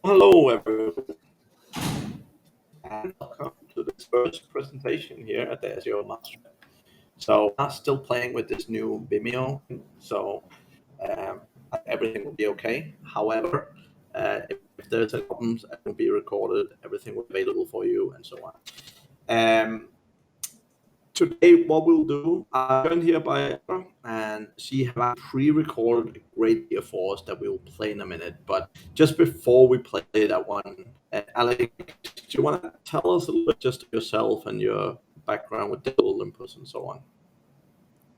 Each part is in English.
Hello, everyone, and welcome to this first presentation here at the SEO Master. So I'm still playing with this new Vimeo, so um, everything will be okay. However, if there's any problems, it will be recorded. Everything will be available for you, and so on. Um, Today, what we'll do, I'm joined here by Alexandra, and she have pre-recorded a great video for us that we will play in a minute. But just before we play that one, Alex, do you want to tell us a little bit just of yourself and your background with Digital Olympus and so on?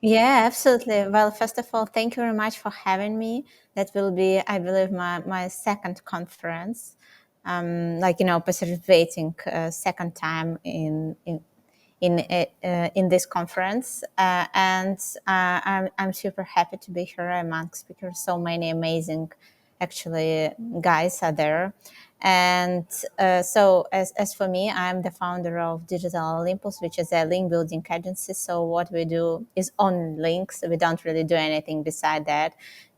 Yeah, absolutely. Well, first of all, thank you very much for having me. That will be, I believe, my second conference. Participating second time in this conference, and I'm super happy to be here among speakers. So many amazing, actually, guys are there. And so as for me, I'm the founder of Digital Olympus, which is a link building agency. So what we do is on links. We don't really do anything beside that.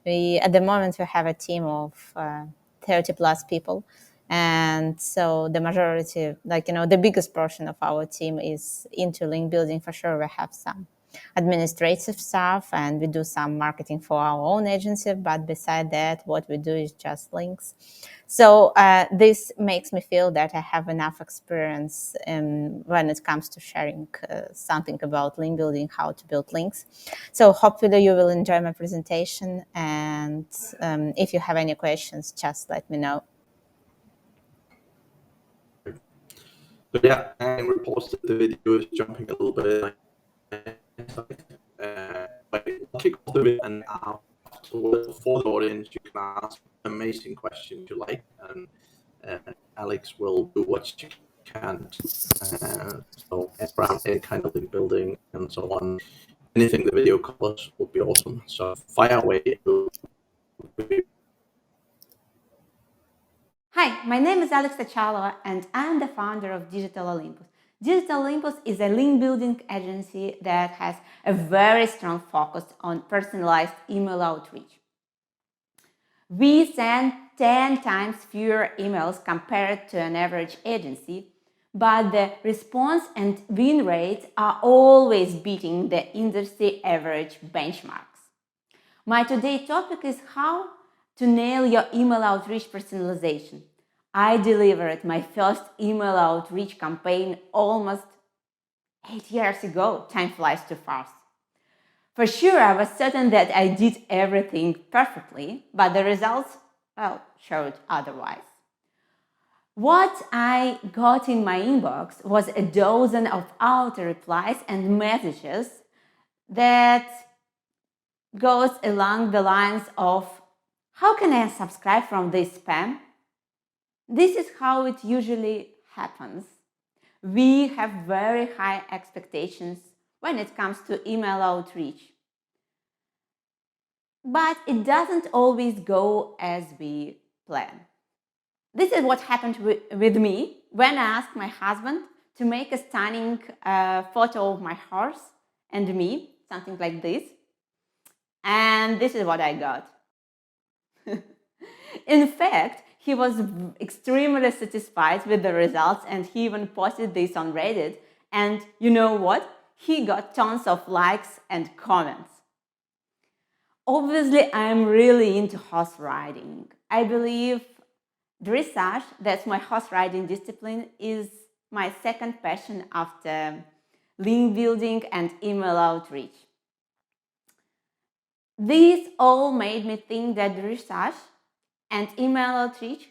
At the moment, we have a team of 30 plus people. And so the majority, the biggest portion of our team is into link building. For sure, we have some administrative stuff and we do some marketing for our own agency. But beside that, what we do is just links. So this makes me feel that I have enough experience when it comes to sharing something about link building, how to build links. So hopefully you will enjoy my presentation. And if you have any questions, just let me know. But yeah, and we posted the video is jumping a little bit. But I'll kick off the video, and afterwards, for the audience, you can ask amazing questions you like, and Alex will do what she can. So around any kind of link building and so on. Anything the video covers would be awesome. So fire away. Hi, my name is Alex Tachalova and I'm the founder of Digital Olympus. Digital Olympus is a link building agency that has a very strong focus on personalized email outreach. We send 10 times fewer emails compared to an average agency, but the response and win rates are always beating the industry average benchmarks. My today's topic is how to nail your email outreach personalization. I delivered my first email outreach campaign almost 8 years ago. Time flies too fast. For sure, I was certain that I did everything perfectly, but the results, well, showed otherwise. What I got in my inbox was a dozen of auto replies and messages that goes along the lines of, how can I subscribe from this spam? This is how it usually happens. We have very high expectations when it comes to email outreach. But it doesn't always go as we plan. This is what happened with me when I asked my husband to make a stunning photo of my horse and me, something like this. And this is what I got. In fact, he was extremely satisfied with the results and he even posted this on Reddit. And you know what? He got tons of likes and comments. Obviously, I'm really into horse riding. I believe dressage, that's my horse riding discipline, is my second passion after link building and email outreach. These all made me think that dressage and email outreach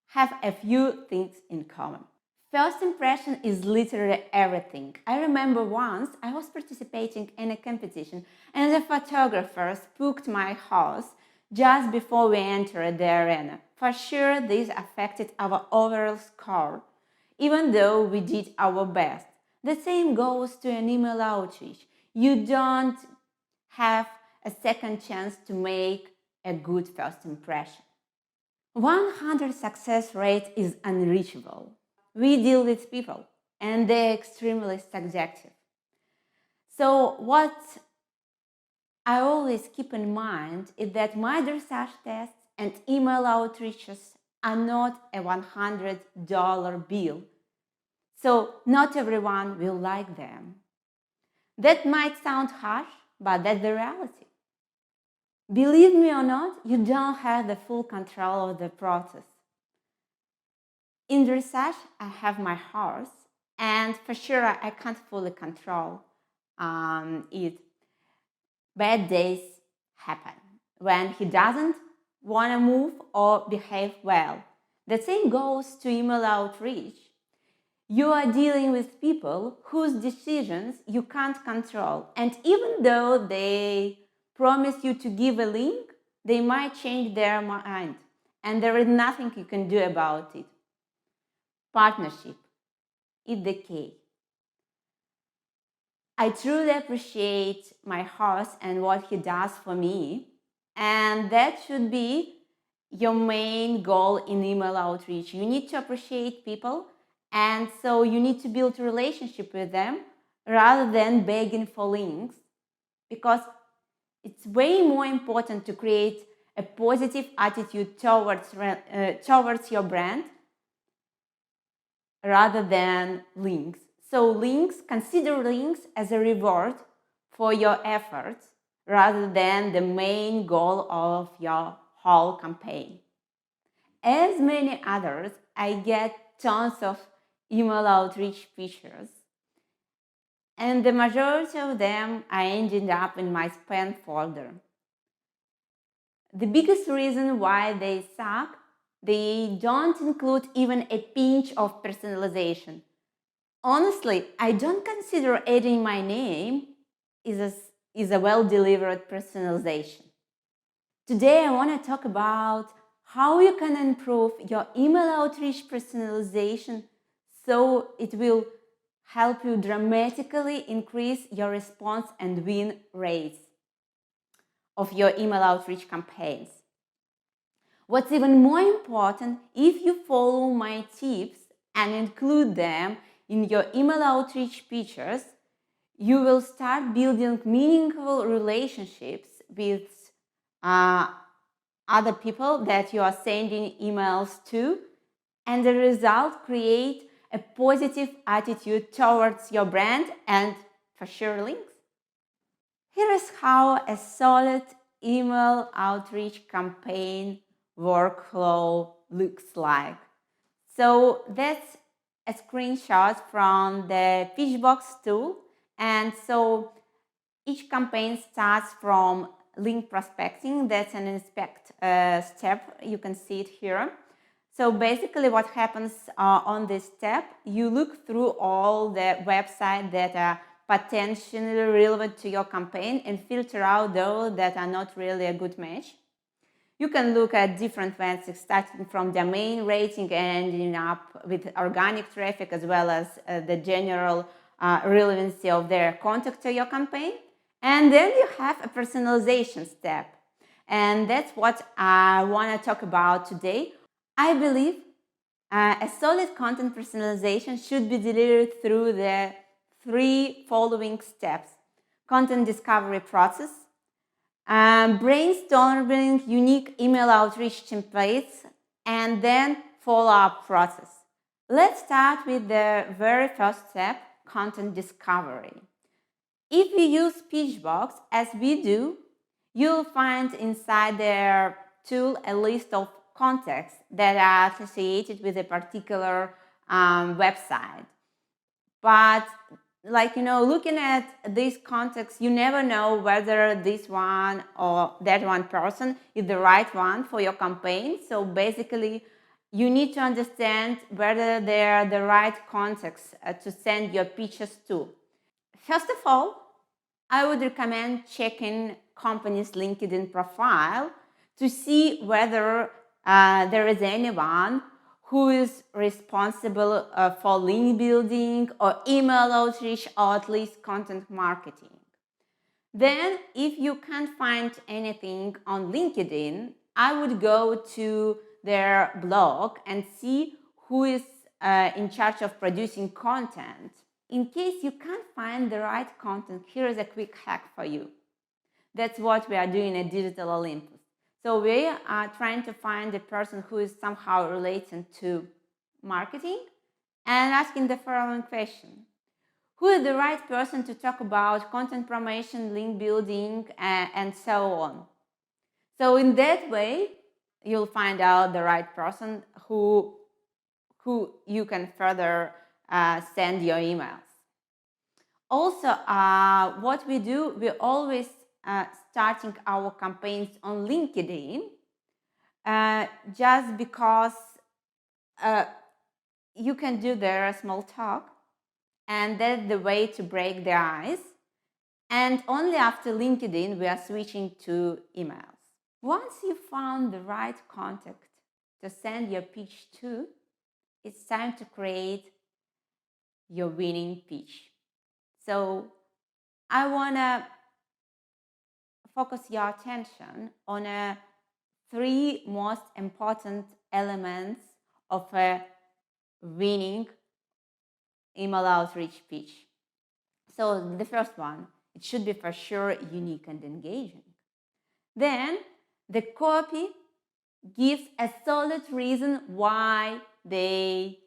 have a few things in common. First impression is literally everything. I remember once I was participating in a competition and the photographer spooked my horse just before we entered the arena. For sure, this affected our overall score, even though we did our best. The same goes to an email outreach. You don't have a second chance to make a good first impression. 100 success rate is unreachable. We deal with people and they're extremely subjective. So what I always keep in mind is that my dressage tests and email outreaches are not a $100 bill. So not everyone will like them. That might sound harsh, but that's the reality. Believe me or not, you don't have the full control of the process. In research, I have my horse, and for sure I can't fully control it. Bad days happen when he doesn't want to move or behave well. The same goes to email outreach. You are dealing with people whose decisions you can't control, and even though they promise you to give a link, they might change their mind, and there is nothing you can do about it. Partnership is the key. I truly appreciate my host and what he does for me, and that should be your main goal in email outreach. You need to appreciate people, and so you need to build a relationship with them rather than begging for links, because it's way more important to create a positive attitude towards your brand rather than links. So consider links as a reward for your efforts rather than the main goal of your whole campaign. As many others, I get tons of email outreach features, and the majority of them are ending up in my spam folder. The biggest reason why they suck, they don't include even a pinch of personalization. Honestly, I don't consider adding my name is a well-delivered personalization. Today, I want to talk about how you can improve your email outreach personalization so it will help you dramatically increase your response and win rates of your email outreach campaigns. What's even more important, if you follow my tips and include them in your email outreach features, you will start building meaningful relationships with other people that you are sending emails to, and the result create a positive attitude towards your brand and for sure links. Here is how a solid email outreach campaign workflow looks like. So that's a screenshot from the Pitchbox tool. And so each campaign starts from link prospecting. That's an inspect step. You can see it here. So basically what happens on this step, you look through all the websites that are potentially relevant to your campaign and filter out those that are not really a good match. You can look at different metrics starting from domain rating and ending up with organic traffic as well as the general relevancy of their contact to your campaign. And then you have a personalization step. And that's what I want to talk about today. I believe a solid content personalization should be delivered through the 3 following steps: content discovery process, brainstorming unique email outreach templates, and then follow-up process. Let's start with the very first step, content discovery. If you use Pitchbox, as we do, you'll find inside their tool a list of contacts that are associated with a particular website. But looking at these contacts, you never know whether this one or that one person is the right one for your campaign. So basically, you need to understand whether they are the right contacts to send your pitches to. First of all, I would recommend checking company's LinkedIn profile to see whether there is anyone who is responsible for link building or email outreach or at least content marketing. Then, if you can't find anything on LinkedIn, I would go to their blog and see who is in charge of producing content. In case you can't find the right content, here is a quick hack for you. That's what we are doing at Digital Olympus. So we are trying to find a person who is somehow related to marketing and asking the following question. Who is the right person to talk about content promotion, link building, and so on? So in that way, you'll find out the right person who you can further send your emails. Also, what we do, we always starting our campaigns on LinkedIn just because you can do there a small talk, and that's the way to break the ice. And only after LinkedIn, we are switching to emails. Once you found the right contact to send your pitch to, it's time to create your winning pitch. So I want to focus your attention on three most important elements of a winning email outreach pitch. So the first one, it should be for sure unique and engaging. Then the copy gives a solid reason why they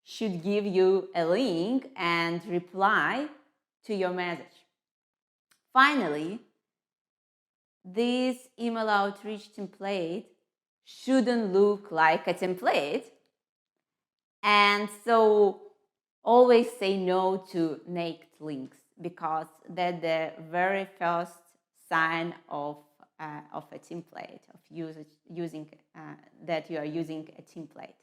should give you a link and reply to your message. Finally, this email outreach template shouldn't look like a template. And so always say no to naked links, because that's the very first sign of a template, of using that you are using a template.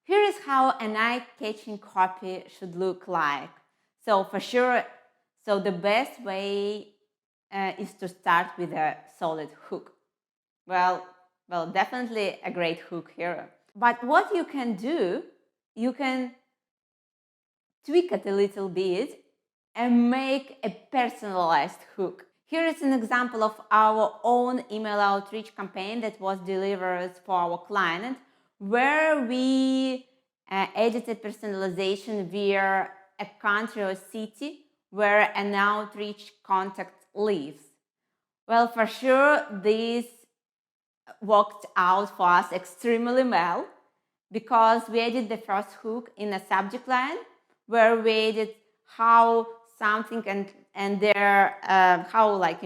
Here is how an eye-catching copy should look like. So for sure, so the best way is to start with a solid hook. Well, definitely a great hook here. But what you can do, you can tweak it a little bit and make a personalized hook. Here is an example of our own email outreach campaign that was delivered for our client, where we edited personalization via a country or city where an outreach contact lives. Well, for sure, this worked out for us extremely well, because we added the first hook in a subject line where we added how something and their how, like,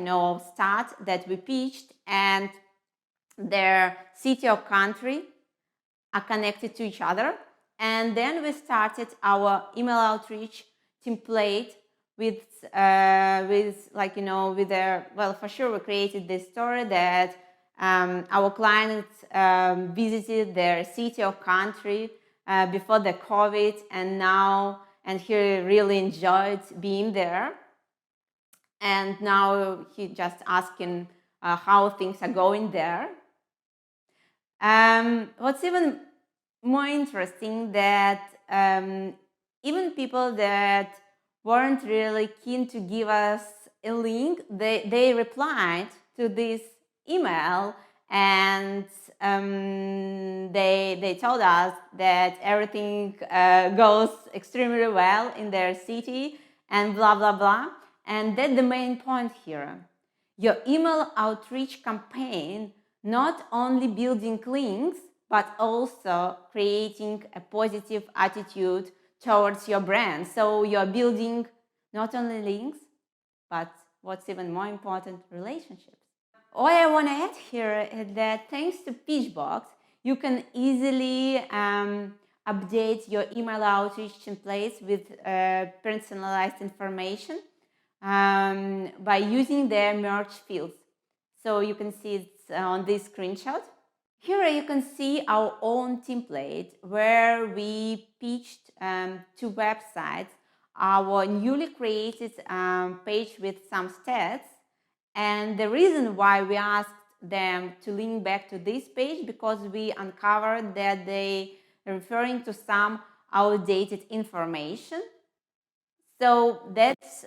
start that we pitched and their city or country are connected to each other. And then we started our email outreach template with their, well, for sure we created this story that our clients visited their city or country before the COVID, and he really enjoyed being there. And now he just asking how things are going there. What's even more interesting, that even people that weren't really keen to give us a link, they replied to this email, and they told us that everything goes extremely well in their city and blah blah blah. And that's the main point here. Your email outreach campaign not only building links, but also creating a positive attitude towards your brand. So you're building not only links, but what's even more important, relationships. All I want to add here is that thanks to Pitchbox, you can easily update your email outreach templates with personalized information by using the merge fields. So you can see it's on this screenshot. Here you can see our own template where we pitched to websites our newly created page with some stats. And the reason why we asked them to link back to this page, because we uncovered that they are referring to some outdated information. So that's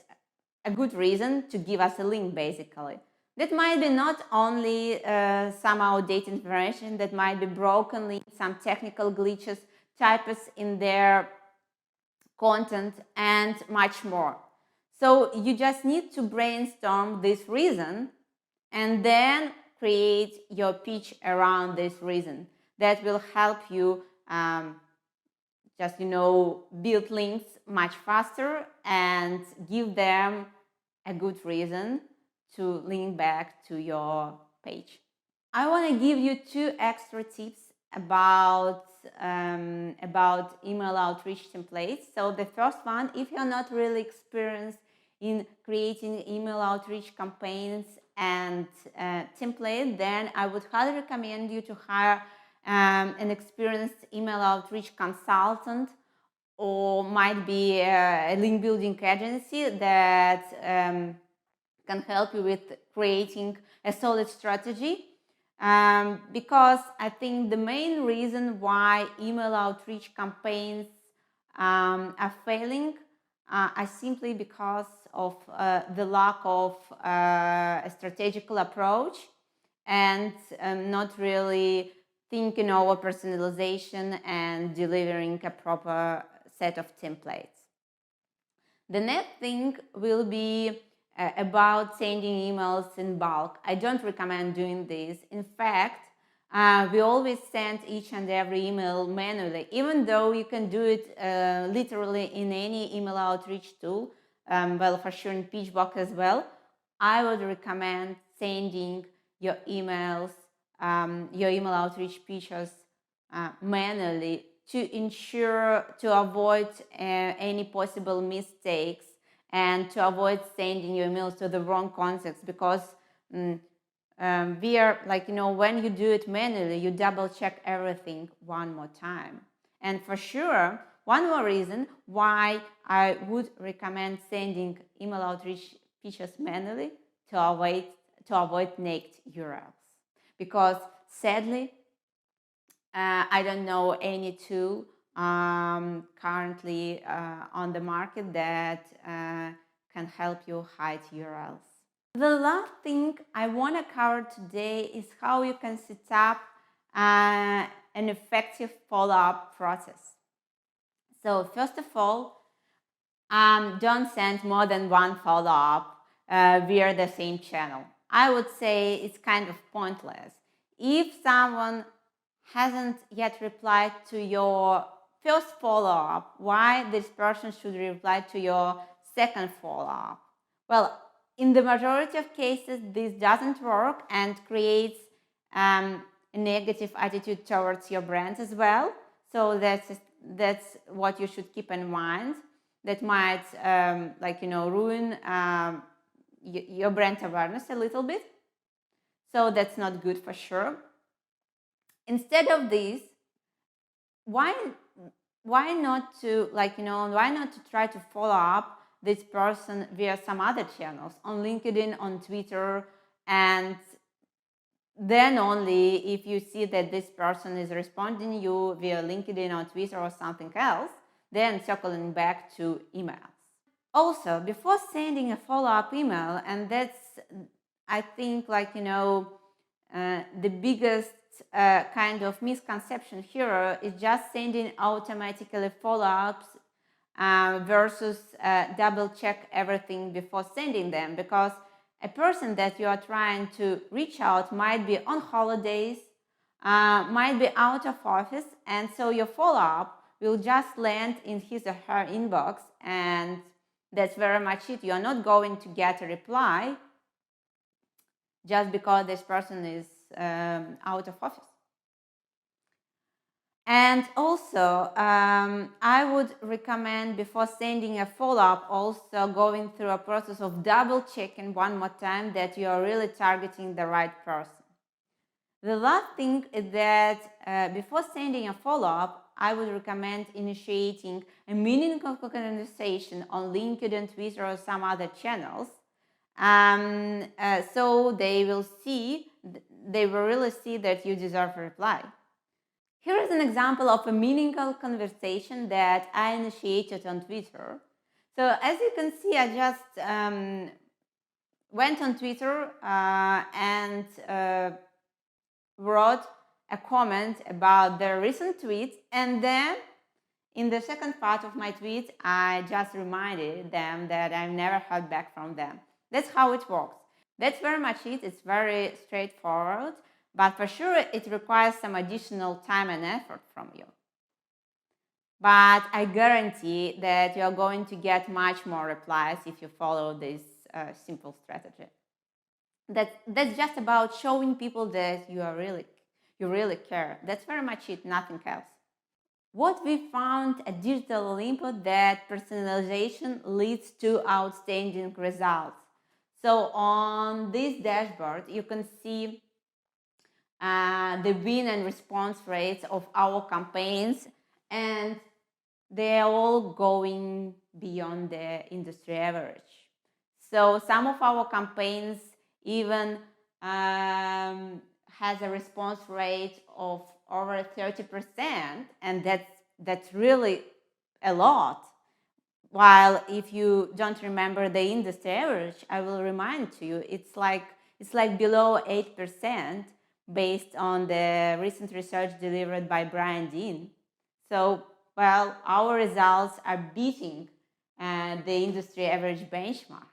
a good reason to give us a link, basically. That might be not only some outdated information, that might be broken links, some technical glitches, typos in their content, and much more. So you just need to brainstorm this reason and then create your pitch around this reason. That will help you just, build links much faster and give them a good reason to link back to your page. I want to give you 2 extra tips about email outreach templates. So the first one, if you're not really experienced in creating email outreach campaigns and template, then I would highly recommend you to hire an experienced email outreach consultant, or might be a link building agency that can help you with creating a solid strategy. Because I think the main reason why email outreach campaigns are failing are simply because of the lack of a strategical approach and not really thinking over personalization and delivering a proper set of templates. The next thing will be about sending emails in bulk. I don't recommend doing this. In fact, we always send each and every email manually, even though you can do it literally in any email outreach tool, well, for sure in Pitchbox as well. I would recommend sending your emails, your email outreach pitches manually to avoid any possible mistakes and to avoid sending your emails to the wrong context, because we are when you do it manually, you double check everything one more time. And for sure, one more reason why I would recommend sending email outreach pitches manually to avoid naked URLs, because sadly, I don't know any tool currently on the market that can help you hide URLs. The last thing I want to cover today is how you can set up an effective follow-up process. So first of all, don't send more than one follow-up via the same channel. I would say it's kind of pointless. If someone hasn't yet replied to your first follow-up, why this person should reply to your second follow-up? Well, in the majority of cases, this doesn't work and creates a negative attitude towards your brand as well. So that's what you should keep in mind. That might ruin your brand awareness a little bit. So that's not good for sure. Instead of this, why not to try to follow up this person via some other channels, on LinkedIn, on Twitter, and then only if you see that this person is responding you via LinkedIn or Twitter or something else, then circling back to emails. Also, before sending a follow-up email, and that's, I think, the biggest kind of misconception here is just sending automatically follow-ups versus double check everything before sending them, because a person that you are trying to reach out might be on holidays, might be out of office, and so your follow-up will just land in his or her inbox, and that's very much it. You are not going to get a reply just because this person is out of office. And also, I would recommend, before sending a follow-up, also going through a process of double checking one more time that you are really targeting the right person. The last thing is that before sending a follow-up, I would recommend initiating a meaningful conversation on LinkedIn, Twitter, or some other channels. So they will really see that you deserve a reply. Here is an example of a meaningful conversation that I initiated on Twitter. So as you can see, I just went on Twitter and wrote a comment about their recent tweet, and then in the second part of my tweet, I just reminded them that I've never heard back from them. That's how it works. That's very much it. It's very straightforward, but for sure it requires some additional time and effort from you. But I guarantee that you're going to get much more replies if you follow this simple strategy. That's just about showing people that you really care. That's very much it, nothing else. What we found at Digital Olympus, that personalization leads to outstanding results. So on this dashboard, you can see the win and response rates of our campaigns, and they're all going beyond the industry average. So some of our campaigns even has a response rate of over 30%, and that's really a lot. While if you don't remember the industry average, I will remind you, it's like below 8% based on the recent research delivered by Brian Dean. So, well, our results are beating the industry average benchmarks.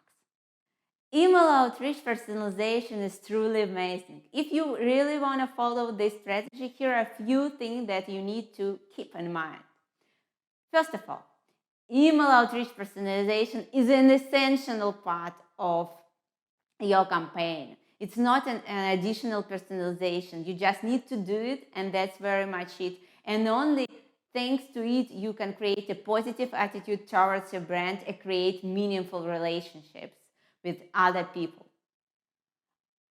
Email outreach personalization is truly amazing. If you really want to follow this strategy, here are a few things that you need to keep in mind. First of all, email outreach personalization is an essential part of your campaign. It's not an additional personalization. You just need to do it, and that's very much it. And only thanks to it, you can create a positive attitude towards your brand and create meaningful relationships with other people.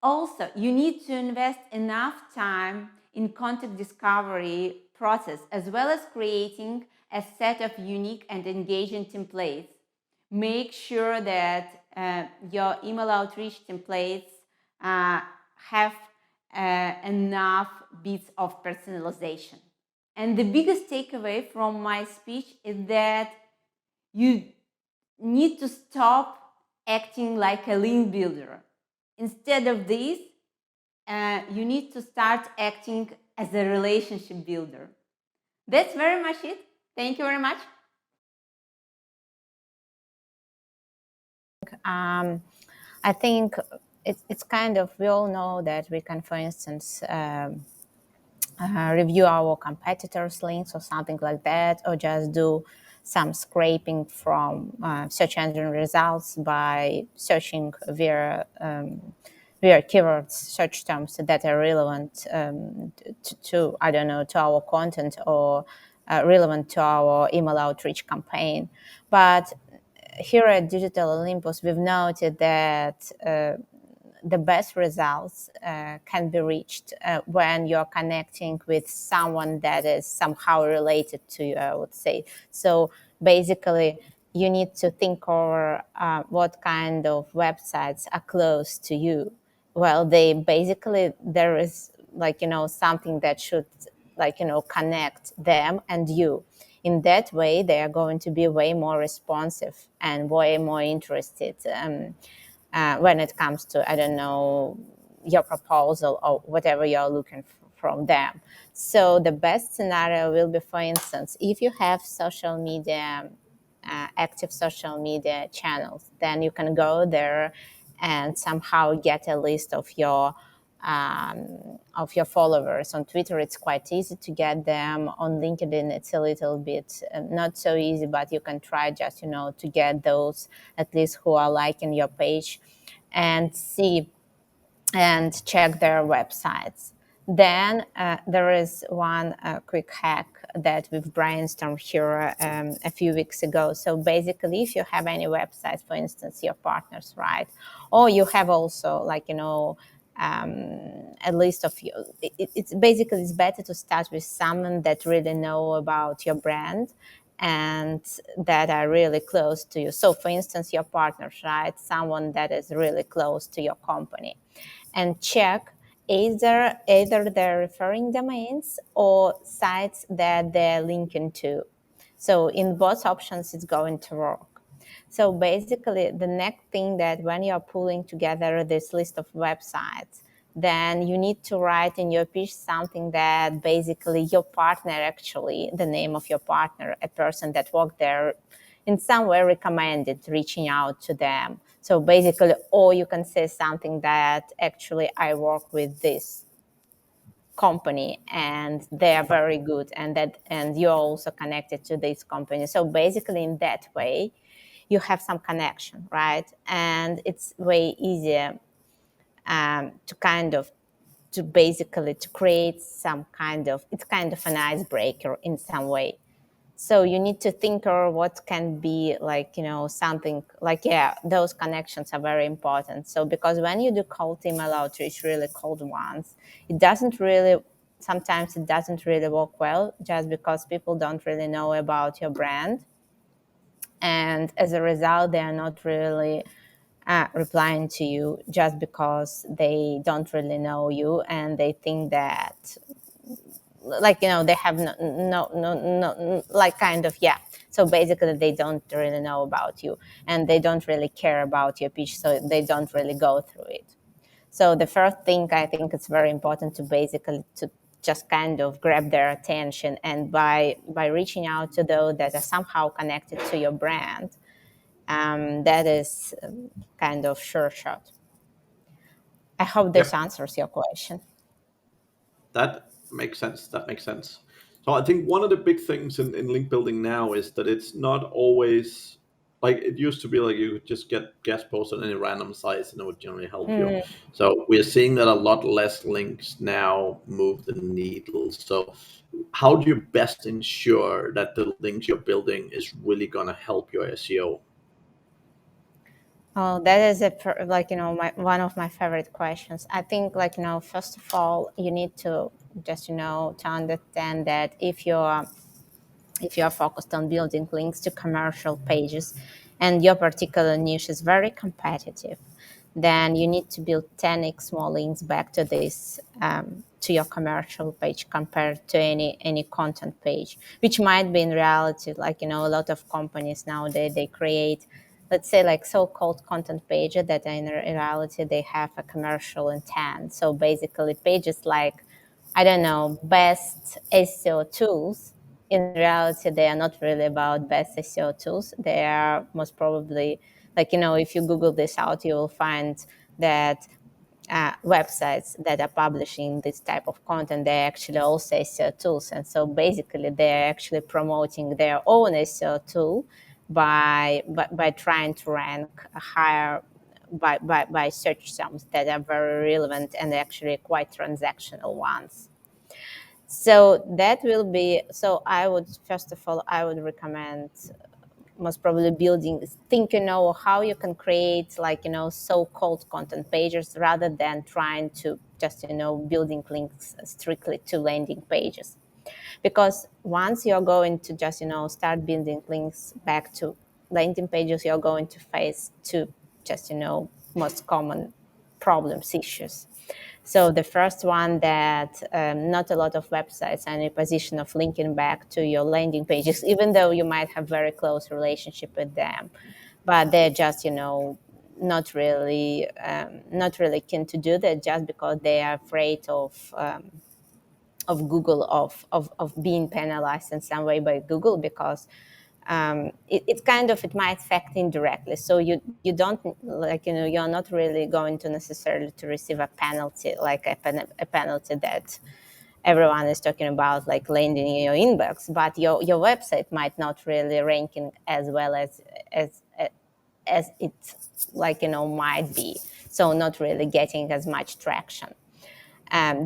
Also, you need to invest enough time in content discovery process, as well as creating a set of unique and engaging templates. Make sure that your email outreach templates have enough bits of personalization. And the biggest takeaway from my speech is that you need to stop acting like a link builder. Instead of this, you need to start acting as a relationship builder. That's very much it. Thank you very much. I think it's kind of, we all know that we can, for instance, review our competitors' links or something like that, or just do some scraping from search engine results by searching via keywords, search terms that are relevant to I don't know, to our content, or relevant to our email outreach campaign. But here at Digital Olympus, we've noted that the best results can be reached when you're connecting with someone that is somehow related to you, I would say. So basically, you need to think over what kind of websites are close to you. Well, there is something that should connect them and you. In that way, they are going to be way more responsive and way more interested when it comes to, I don't know, your proposal or whatever you're looking from them. So the best scenario will be, for instance, if you have social media, active social media channels, then you can go there and somehow get a list of your followers. On Twitter, it's quite easy to get them. On LinkedIn, it's a little bit not so easy, but you can try just, to get those at least who are liking your page, and see and check their websites. Then there is one quick hack that we've brainstormed here a few weeks ago. So basically, if you have any websites, for instance, your partners, right, or you have also a list of you. It's better to start with someone that really know about your brand and that are really close to you. So for instance, your partners, right? Someone that is really close to your company. And check either their referring domains or sites that they're linking to. So in both options, it's going to work. So basically, the next thing, that when you're pulling together this list of websites, then you need to write in your pitch something that basically your partner, actually, the name of your partner, a person that worked there, in some way recommended reaching out to them. So basically, or you can say something that actually I work with this company and they are very good, and you're also connected to this company. So basically, in that way, you have some connection, right? And it's way easier to kind of to basically to create some kind of, it's kind of an icebreaker in some way. So you need to think or what can be like, something like, yeah, those connections are very important. So because when you do cold email outreach, really cold ones, it doesn't really, sometimes it doesn't really work well just because people don't really know about your brand. And as a result, they are not really replying to you just because they don't really know you, and they think that like they have no like kind of, yeah. So basically they don't really know about you, and they don't really care about your pitch, so they don't really go through it. So the first thing, I think it's very important to basically to just kind of grab their attention, and by reaching out to those that are somehow connected to your brand, that is kind of sure shot. I hope this Yep. answers your question. That makes sense. That makes sense. So I think one of the big things in link building now is that it's not always like it used to be. Like you could just get guest posts on any random sites and it would generally help you. So we're seeing that a lot less links now move the needle. So how do you best ensure that the links you're building is really going to help your SEO? Oh, that is like one of my favorite questions. I think first of all, you need to just to understand that if you're focused on building links to commercial pages and your particular niche is very competitive, then you need to build 10x more links back to this to your commercial page compared to any content page, which might be in reality like a lot of companies nowadays, they create, let's say, like so-called content pages that in reality they have a commercial intent. So basically pages like, I don't know, best SEO tools. In reality, they are not really about best SEO tools. They are most probably like, if you Google this out, you will find that websites that are publishing this type of content, they're actually also SEO tools. And so basically, they're actually promoting their own SEO tool by trying to rank higher by search terms that are very relevant and actually quite transactional ones. So that will be, so I would, first of all, I would recommend most probably building, think how you can create like so-called content pages rather than trying to just building links strictly to landing pages. Because once you're going to just start building links back to landing pages, you're going to face two just most common problems, issues. So the first one, that not a lot of websites are in a position of linking back to your landing pages, even though you might have very close relationship with them, but they're just not really keen to do that, just because they are afraid of Google, of being penalized in some way by Google, because it kind of, it might affect indirectly. So you don't like you're not really going to necessarily to receive a penalty, like a penalty that everyone is talking about, like landing in your inbox, but your website might not really ranking as well as it might be, so not really getting as much traction.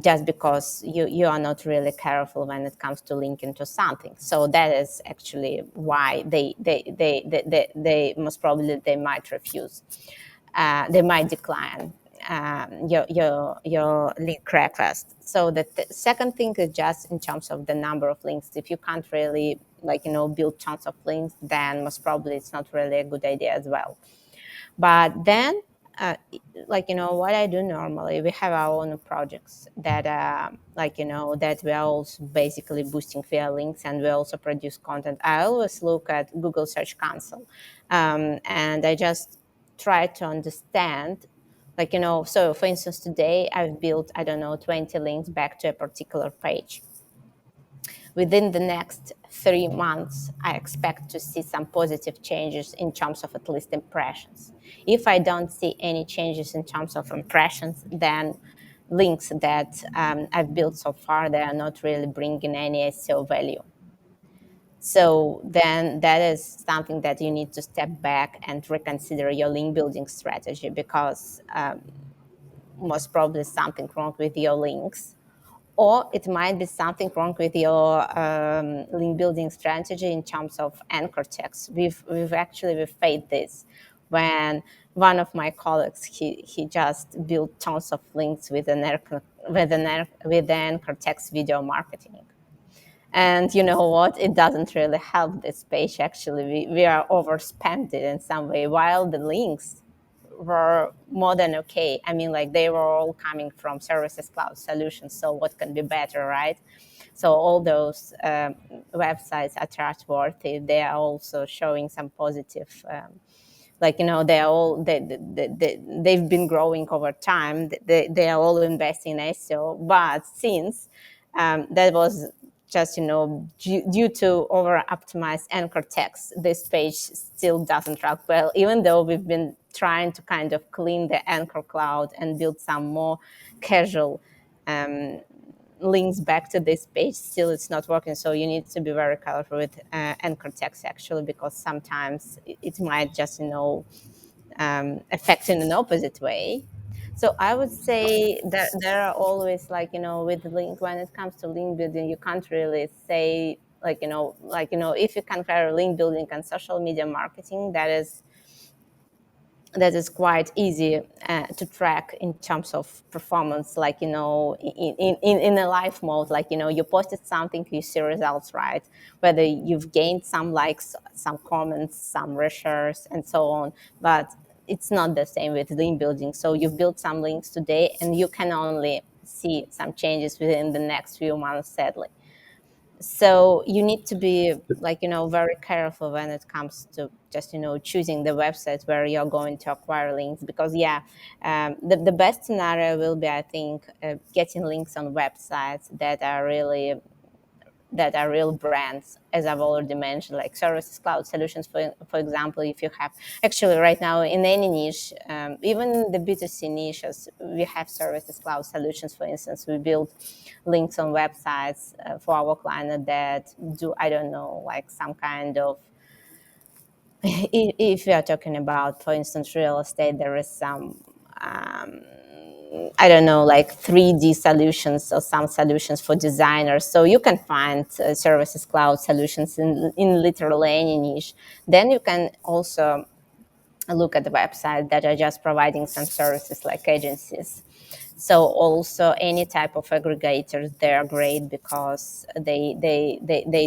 Just because you are not really careful when it comes to linking to something. So that is actually why they most probably they might refuse. They might decline your link request. So the second thing is just in terms of the number of links. If you can't really build tons of links, then most probably it's not really a good idea as well. But then, what I do normally, we have our own projects that, that we are also basically boosting via links, and we also produce content. I always look at Google Search Console, and I just try to understand, so for instance, today I've built, I don't know, 20 links back to a particular page. within the next 3 months, I expect to see some positive changes in terms of at least impressions. If I don't see any changes in terms of impressions, then links that I've built so far, they are not really bringing any SEO value. So then that is something that you need to step back and reconsider your link building strategy, because most probably something wrong with your links, or it might be something wrong with your link building strategy in terms of anchor text. We've actually faced this when one of my colleagues, he just built tons of links with the anchor text video marketing. And you know what? It doesn't really help this page. Actually, we are overspent it in some way, while the links were more than okay. I mean, like, they were all coming from Services Cloud Solutions. So what can be better, right? So all those websites are trustworthy. They are also showing some positive, they've been growing over time. They are all investing in SEO. But since that was just, due to over optimized anchor text, this page still doesn't rank well, even though we've been trying to kind of clean the anchor cloud and build some more casual links back to this page. Still, it's not working. So you need to be very careful with anchor text, actually, because sometimes it might just, affect in an opposite way. So I would say that there are always, with link, when it comes to link building, you can't really say, if you compare link building and social media marketing, that is quite easy to track in terms of performance, in a live mode. You posted something, you see results, right? Whether you've gained some likes, some comments, some reshares, and so on. But it's not the same with link building. So you've built some links today, and you can only see some changes within the next few months, sadly. So you need to be very careful when it comes to just choosing the websites where you're going to acquire links, because the best scenario will be, I think, getting links on websites that are real brands, as I've already mentioned, like Services Cloud Solutions, for example. If you have, actually, right now, in any niche, even the B2C niches, we have Services Cloud Solutions. For instance, we build links on websites for our client that do, I don't know, like some kind of, if we are talking about, for instance, real estate, there is some I don't know, like 3D solutions or some solutions for designers. So you can find Services Cloud Solutions in literally any niche. Then you can also look at the website that are just providing some services, like agencies. So also any type of aggregators, they're great because they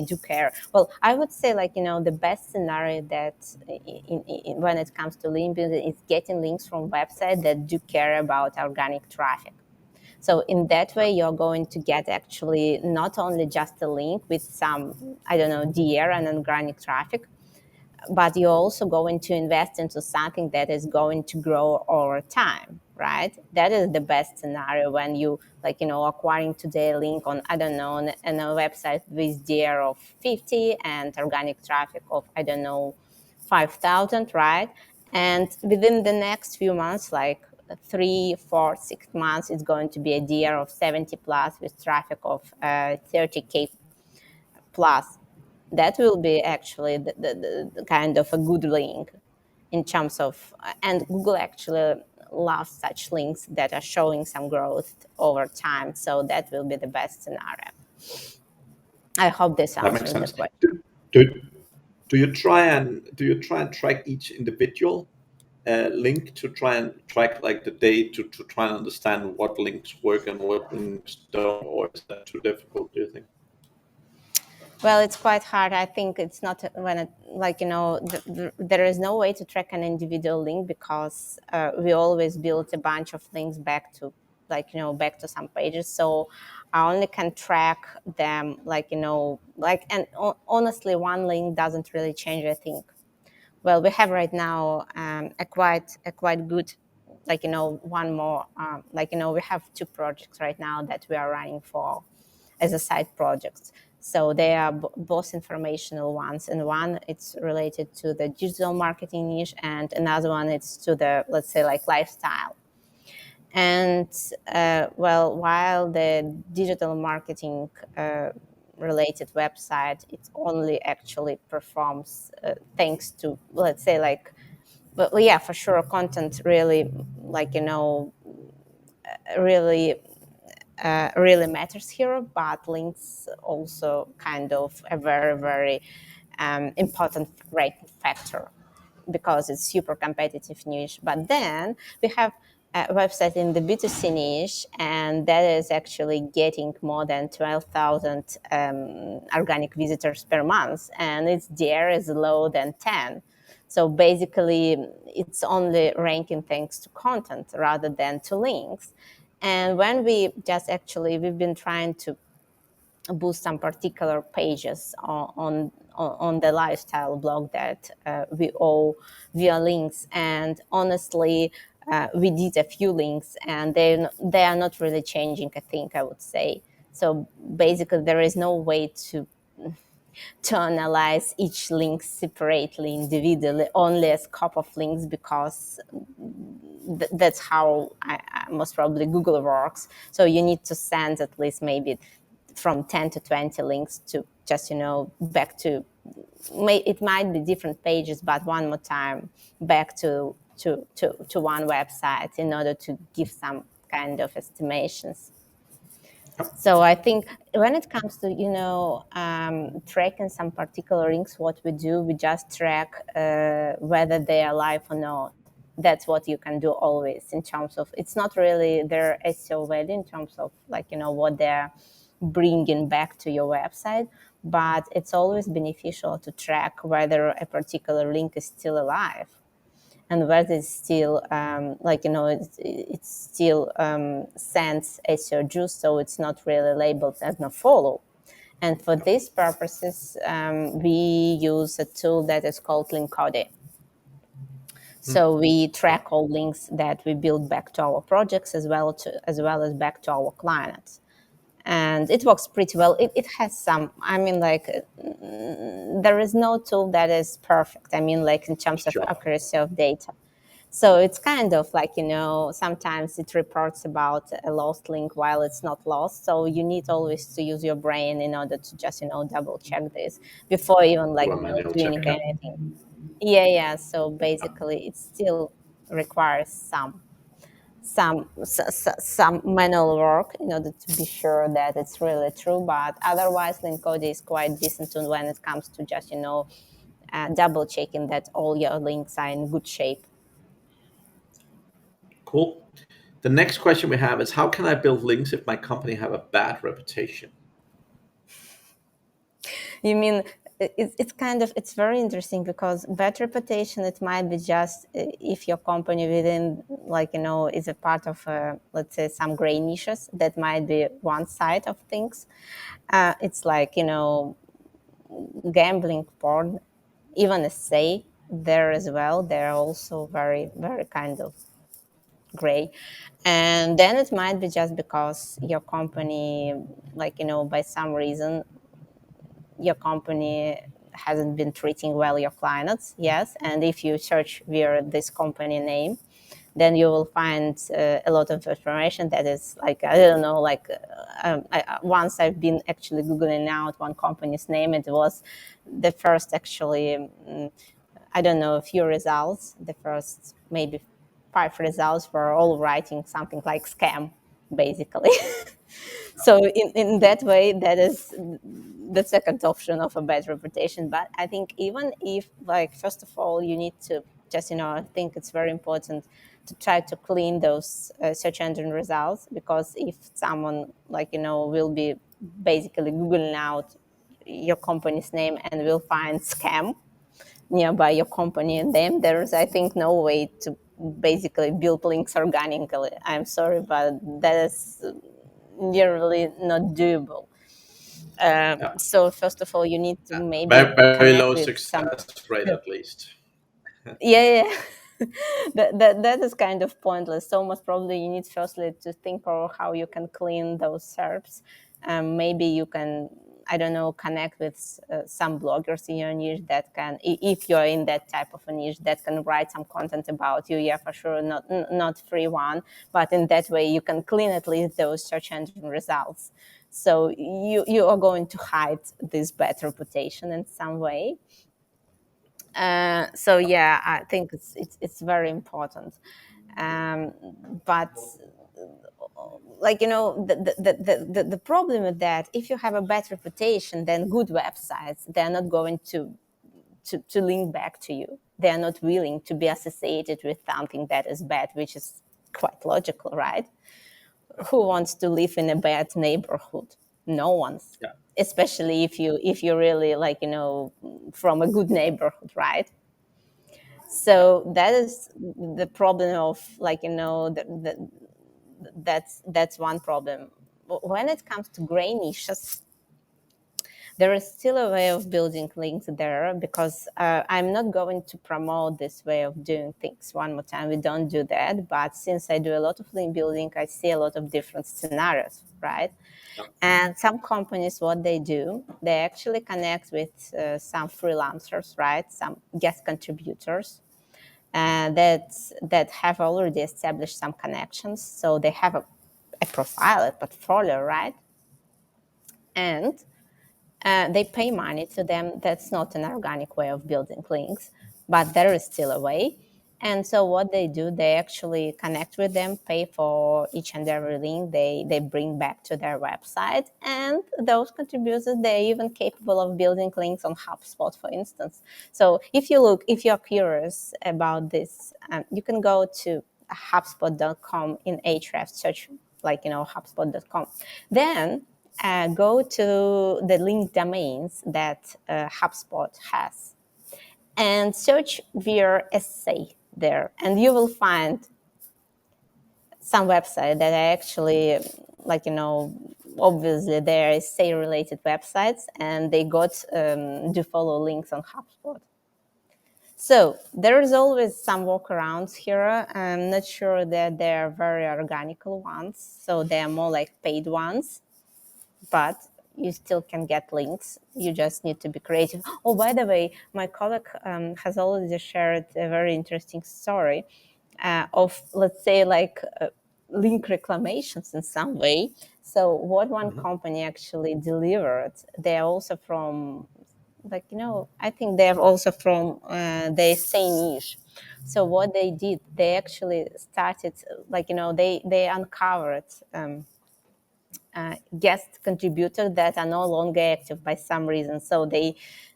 do care. Well, I would say, the best scenario that when it comes to link building is getting links from websites that do care about organic traffic. So in that way, you're going to get actually not only just a link with some, I don't know, DR and organic traffic, but you're also going to invest into something that is going to grow over time, right? That is the best scenario when you, acquiring today a link on, I don't know, on a website with DR of 50 and organic traffic of, I don't know, 5,000, right? And within the next few months, like 3, 4, 6 months, it's going to be a DR of 70 plus with traffic of 30K plus. That will be actually the kind of a good link in terms of, and Google actually loves such links that are showing some growth over time. So that will be the best scenario. I hope this That makes answers the sense. question. Do you try and track each individual link to try and track like the day to try and understand what links work and what links don't, or is that too difficult, do you think? Well, it's quite hard. I think it's not when it, there is no way to track an individual link, because we always build a bunch of links back to, back to some pages. So I only can track them, and honestly, one link doesn't really change, I think. Well, we have right now a quite good, one more, we have 2 projects right now that we are running for as a side projects. So they are both informational ones, and one it's related to the digital marketing niche, and another one it's to the, let's say, like lifestyle. And well, while the digital marketing related website, it only actually performs thanks to, let's say, like, well, yeah, for sure, content really, like, really really matters here, but links also kind of a very, very important ranking factor, because it's super competitive niche. But then we have a website in the B2C niche, and that is actually getting more than 12,000 organic visitors per month, and its DR is lower than 10. So basically, it's only ranking thanks to content rather than to links. And when we've been trying to boost some particular pages on the lifestyle blog that we owe via links. And honestly, we did a few links, and they are not really changing a thing, I would say. So basically, there is no way to analyze each link separately, individually, only a scope of links, because that's how most probably Google works. So you need to send at least maybe from 10 to 20 links to just, back to, it might be different pages, but one more time back to one website in order to give some kind of estimations. So I think when it comes to, tracking some particular links, what we do, we just track whether they are live or not. That's what you can do always in terms of, it's not really their SEO value in terms of like, what they're bringing back to your website, but it's always beneficial to track whether a particular link is still alive, and whether it's still it's still sends SEO juice, so it's not really labeled as no follow. And for these purposes, we use a tool that is called Linkody. So we track all links that we build back to our projects as well as back to our clients. And it works pretty well. It has some, there is no tool that is perfect. In terms of accuracy of data. So it's kind of like, sometimes it reports about a lost link while it's not lost. So you need always to use your brain in order to just, double check this before even doing anything. Yeah. So basically, it still requires some manual work in order to be sure that it's really true. But otherwise, Linkody is quite decent when it comes to just, double checking that all your links are in good shape. Cool. The next question we have is, how can I build links if my company have a bad reputation? You mean it's very interesting, because bad reputation, it might be just if your company within, is a part of let's say some gray niches. That might be one side of things. It's like, gambling, porn, even a say there as well. They're also very, very kind of gray. And then it might be just because your company, by some reason, your company hasn't been treating well your clients. Yes. And if you search via this company name, then you will find a lot of information that is like, I don't know, once I've been actually Googling out one company's name. It was the first actually, I don't know, a few results. The first maybe 5 results were all writing something like scam, basically. So in that way, that is the second option of a bad reputation. But I think even if, first of all, you need to just, I think it's very important to try to clean those search engine results, because if someone, will be basically Googling out your company's name and will find scam nearby your company and them, there's, I think, no way to basically build links organically. I'm sorry, but that is nearly not doable. So first of all, you need to maybe very, very connect low with success rate, at least. Yeah. that is kind of pointless. So most probably you need firstly to think of how you can clean those SERPs. Maybe you can, I don't know, connect with some bloggers in your niche that can, if you're in that type of a niche, that can write some content about you. Yeah, for sure, not free one, but in that way you can clean at least those search engine results. So you are going to hide this bad reputation in some way. So yeah, I think it's very important. But like, you know, the problem with that, if you have a bad reputation, then good websites, they're not going to link back to you. They are not willing to be associated with something that is bad, which is quite logical, right? Who wants to live in a bad neighborhood? No one's. Yeah. Especially if you really, like, you know, from a good neighborhood, right? So that is the problem of, like, you know, that's one problem. When it comes to gray niches, there is still a way of building links there, because I'm not going to promote this way of doing things one more time. We don't do that. But since I do a lot of link building, I see a lot of different scenarios, right? Yeah. And some companies, what they do, they actually connect with some freelancers, right? Some guest contributors that have already established some connections. So they have a profile, a portfolio, right? And they pay money to them. That's not an organic way of building links, but there is still a way. And so what they do, they actually connect with them, pay for each and every link they bring back to their website. And those contributors, they're even capable of building links on HubSpot, for instance. So if you're curious about this, you can go to HubSpot.com in Ahrefs, search, like, you know, HubSpot.com. Then go to the link domains that HubSpot has and search your essay there, and you will find some website that are actually, like, you know, obviously they're essay related websites, and they got do follow links on HubSpot. So there is always some workarounds here. I'm not sure that they're very organical ones, so they're more like paid ones, but you still can get links. You just need to be creative. Oh, by the way, my colleague has already shared a very interesting story of, let's say, like link reclamations in some way. So what one company actually delivered, they're also from, like, you know, I think they're also from the same niche. So what they did, they actually started, like, you know, they uncovered guest contributors that are no longer active by some reason. So they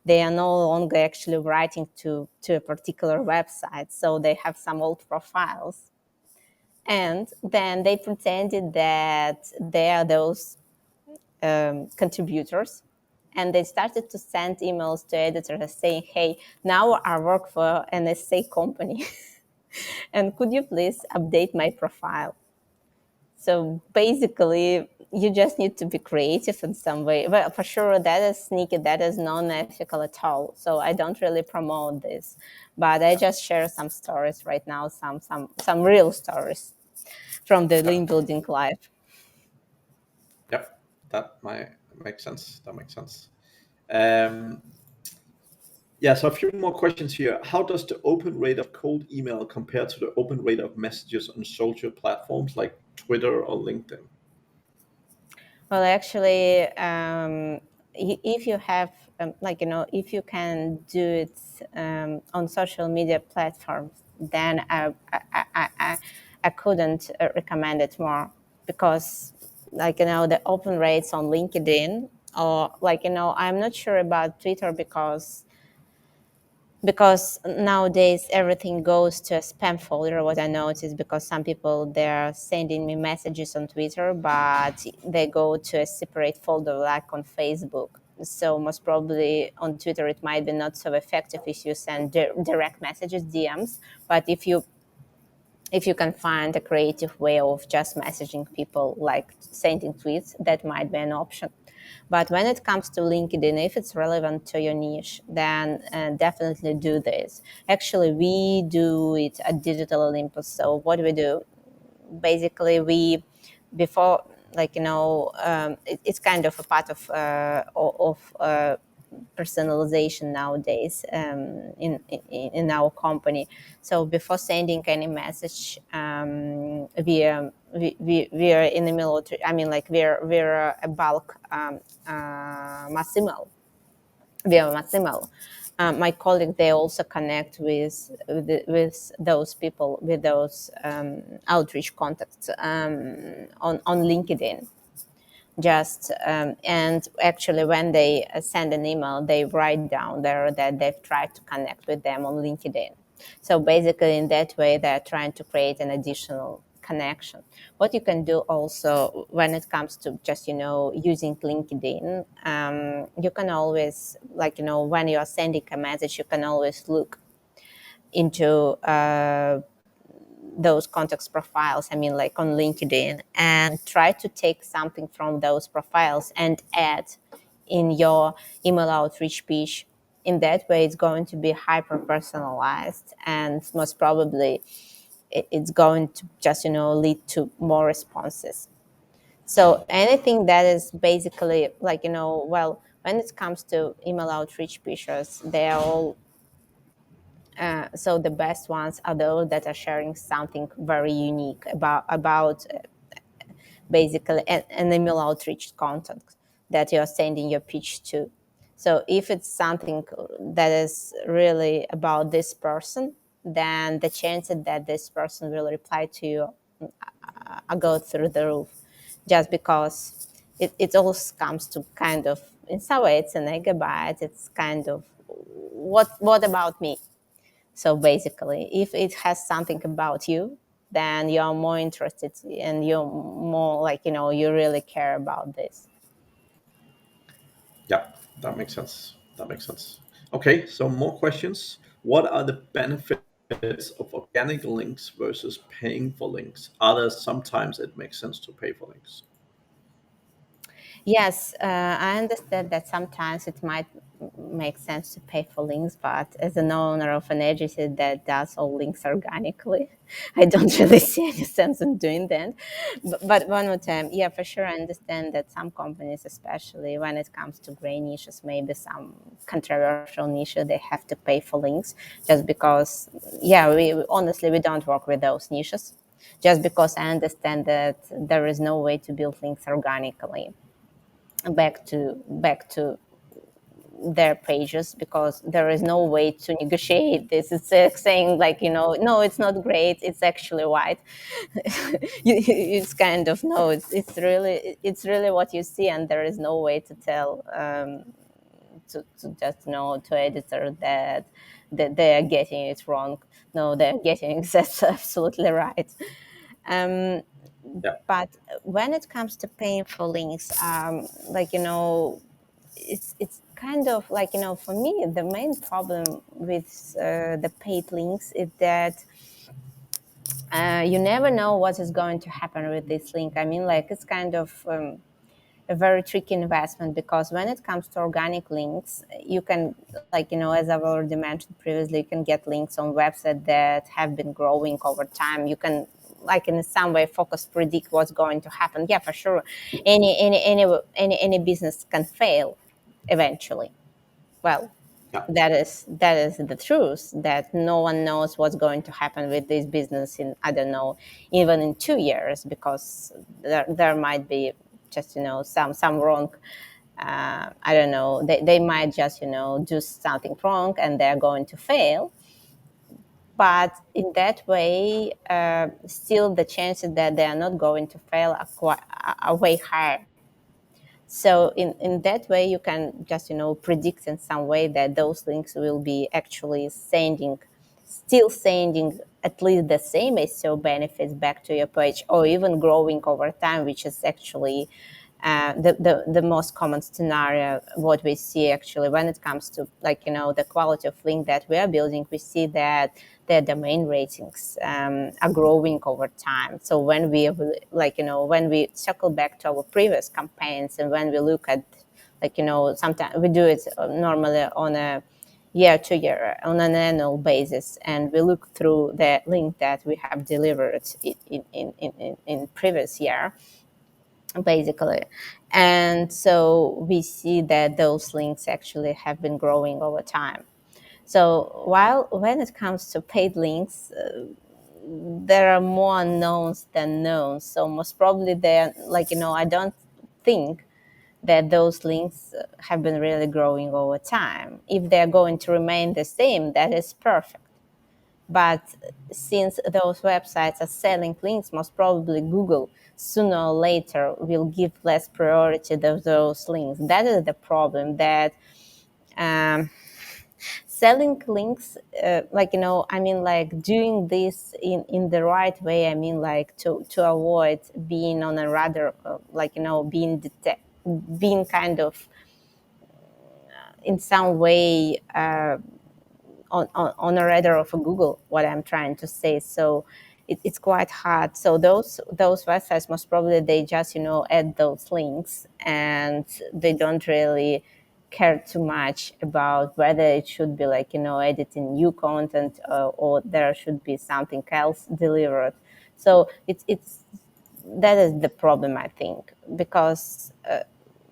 are no longer actually writing to a particular website. So they have some old profiles. And then they pretended that they are those contributors. And they started to send emails to editors saying, hey, now I work for an essay company. And could you please update my profile? So basically, you just need to be creative in some way. Well, for sure, that is sneaky, that is non-ethical at all. So I don't really promote this, but I just share some stories right now, some real stories from the link building life. Yep, that might make sense. That makes sense. Yeah, so a few more questions here. How does the open rate of cold email compare to the open rate of messages on social platforms like Twitter or LinkedIn? Well, actually, if you have, like, you know, if you can do it on social media platforms, then I couldn't recommend it more, because, like, you know, the open rates on LinkedIn, or, like, you know, I'm not sure about Twitter, because nowadays everything goes to a spam folder, what I noticed, because some people, they're sending me messages on Twitter, but they go to a separate folder like on Facebook. So most probably on Twitter it might be not so effective if you send direct messages, DMs, but if you can find a creative way of just messaging people, like sending tweets, that might be an option. But when it comes to LinkedIn, if it's relevant to your niche, then definitely do this. Actually, we do it at Digital Olympus. So what we do, basically, before it's kind of a part of personalization nowadays in our company. So before sending any message we're in the military. I mean, like we're a bulk mass email via mass email. My colleague, they also connect with those people, with those outreach contacts on LinkedIn. And actually, when they send an email, they write down there that they've tried to connect with them on LinkedIn. So basically, in that way, they're trying to create an additional connection. What you can do also when it comes to just using LinkedIn, you can always, when you are sending a message, you can always look into those contacts profiles, I mean, like on LinkedIn, and try to take something from those profiles and add in your email outreach pitch. In that way, it's going to be hyper personalized, and most probably it's going to just lead to more responses. So anything that is basically well, when it comes to email outreach pitches, they are all so the best ones are those that are sharing something very unique about basically an email outreach content that you're sending your pitch to. So if it's something that is really about this person, then the chances that this person will reply to you go through the roof, just because it also comes to kind of, in some way, it's an egg bite. It's kind of, what about me? So basically, if it has something about you, then you're more interested and you're more you really care about this. Yeah, that makes sense. That makes sense. Okay, so more questions. What are the benefits of organic links versus paying for links? Others, sometimes it makes sense to pay for links. Yes, I understand that sometimes it might make sense to pay for links, but as an owner of an agency that does all links organically, I don't really see any sense in doing that. But one more time, yeah, for sure, I understand that some companies, especially when it comes to gray niches, maybe some controversial niche, they have to pay for links just because, yeah, we honestly, we don't work with those niches. Just because I understand that there is no way to build links organically back to their pages, because there is no way to negotiate this. It's saying no, it's not great, it's actually white. It's kind of, no, it's really what you see, and there is no way to tell to just to editor that they are getting it wrong. No, they're getting it absolutely right. um, Yeah. but when it comes to paying for links, it's kind of for me, the main problem with the paid links is that you never know what is going to happen with this link. I mean, it's kind of a very tricky investment, because when it comes to organic links, you can, as I've already mentioned previously, you can get links on websites that have been growing over time. You can, in some way, focus predict what's going to happen. Yeah, for sure, any business can fail eventually. Well, Yeah. that is the truth, that no one knows what's going to happen with this business in, I don't know, even in 2 years, because there might be just some wrong, I don't know, they might just do something wrong and they're going to fail. But in that way, still the chances that they are not going to fail are way higher. So in that way, you can just predict in some way that those links will be actually still sending at least the same SEO benefits back to your page, or even growing over time, which is actually the most common scenario. What we see actually when it comes to the quality of link that we are building, we see that their domain ratings are growing over time. So when we when we circle back to our previous campaigns, and when we look at sometimes we do it normally on a year to year, on an annual basis, and we look through the link that we have delivered in previous year, basically. And so we see that those links actually have been growing over time. So while when it comes to paid links, there are more unknowns than knowns. So most probably they're like, I don't think that those links have been really growing over time. If they're going to remain the same, that is perfect. But since those websites are selling links, most probably Google sooner or later will give less priority to those links. That is the problem, that selling links, like doing this in the right way, to avoid being on a rather, being kind of in some way on a radar of a Google, what I'm trying to say. So it's quite hard. So those websites, most probably they just add those links, and they don't really care too much about whether it should be editing new content, or there should be something else delivered. So it's that is the problem, I think, because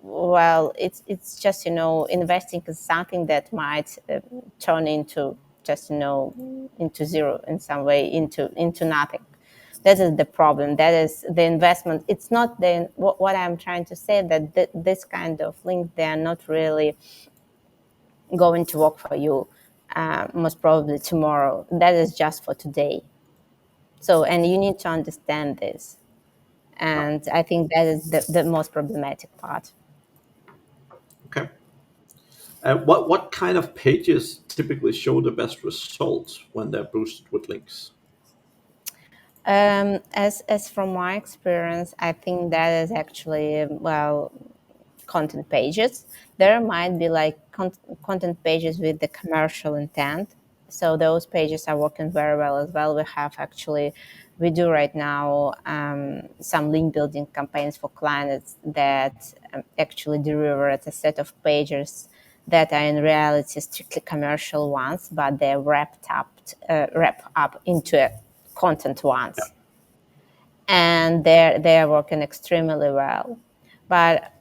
well, it's just investing in something that might turn into just into zero in some way, into nothing. That is the problem. That is the investment. It's not the what I'm trying to say, that this kind of link, they are not really going to work for you most probably tomorrow. That is just for today. So, and you need to understand this, and I think that is the most problematic part. Okay. What kind of pages typically show the best results when they're boosted with links? As from my experience, I think that is actually, well, content pages. There might be like content pages with the commercial intent. So those pages are working very well as well. We do right now some link building campaigns for clients that actually deliver a set of pages that are in reality strictly commercial ones, but they're wrap up into a content ones, and they're working extremely well. But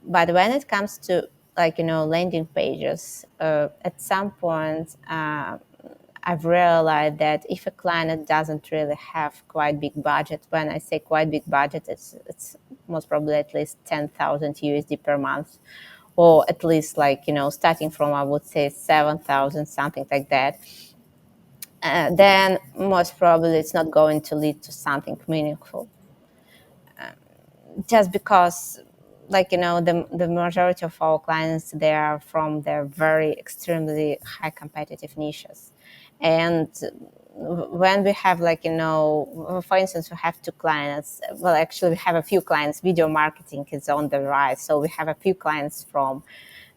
when it comes to landing pages, at some point I've realized that if a client doesn't really have quite big budget, when I say quite big budget, it's most probably at least 10,000 USD per month, or at least starting from, I would say, 7,000, something like that. Then most probably it's not going to lead to something meaningful, just because the majority of our clients, they are from their very extremely high competitive niches. And when we have for instance, we have two clients. Well, actually we have a few clients. Video marketing is on the rise, so we have a few clients from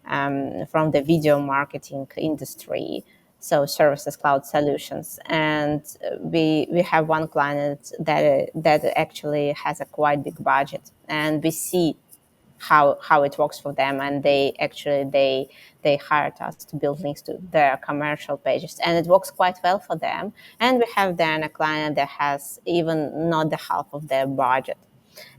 the video marketing industry, so services, cloud solutions. And we have one client that actually has a quite big budget, and we see how it works for them, and they hired us to build links to their commercial pages, and it works quite well for them. And we have then a client that has even not the half of their budget.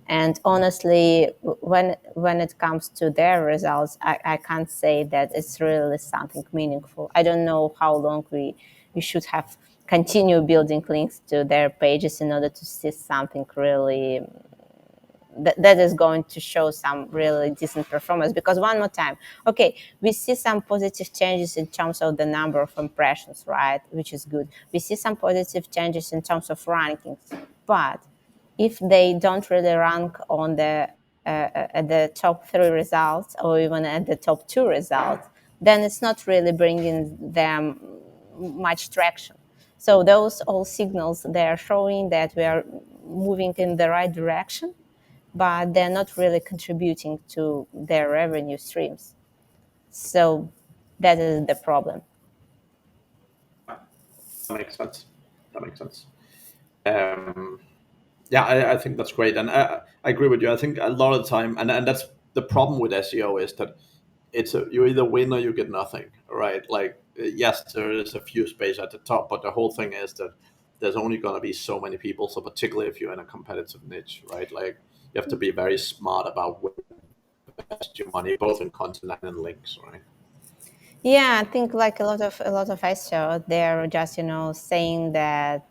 And honestly, when it comes to their results, I can't say that it's really something meaningful. I don't know how long we should have continue building links to their pages in order to see something really that is going to show some really decent performance. Because one more time, okay, we see some positive changes in terms of the number of impressions, right, which is good. We see some positive changes in terms of rankings, but if they don't really rank on at the top 3 results, or even at the top 2 results, then it's not really bringing them much traction. So those all signals, they are showing that we are moving in the right direction, but they're not really contributing to their revenue streams. So that is the problem. That makes sense. That makes sense. Yeah, I think that's great, and I agree with you. I think a lot of the time, and that's the problem with SEO, is that you either win or you get nothing, right? Like, yes, there is a few space at the top, but the whole thing is that there's only going to be so many people. So particularly if you're in a competitive niche, right? Like, you have to be very smart about where to invest your money, both in content and in links, right? Yeah, I think like a lot of SEO, they're just saying that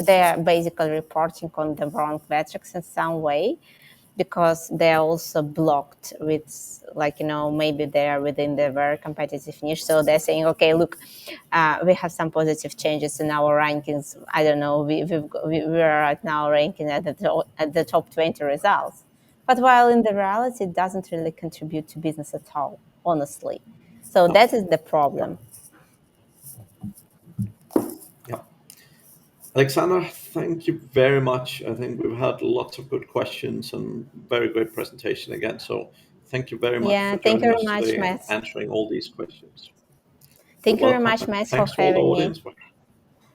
they're basically reporting on the wrong metrics in some way, because they're also blocked with maybe they're within the very competitive niche. So they're saying, okay, look, we have some positive changes in our rankings. I don't know, we are right now ranking at the top 20 results, but while in the reality it doesn't really contribute to business at all, honestly. So No. that is the problem. Yeah. Alexandra, thank you very much. I think we've had lots of good questions and very great presentation again. So thank you very much Yeah, for thank you joining very us much, today and Matt. answering all these questions. You're Thank you very welcome. much, And Matt, for thanks to all the having me. audience for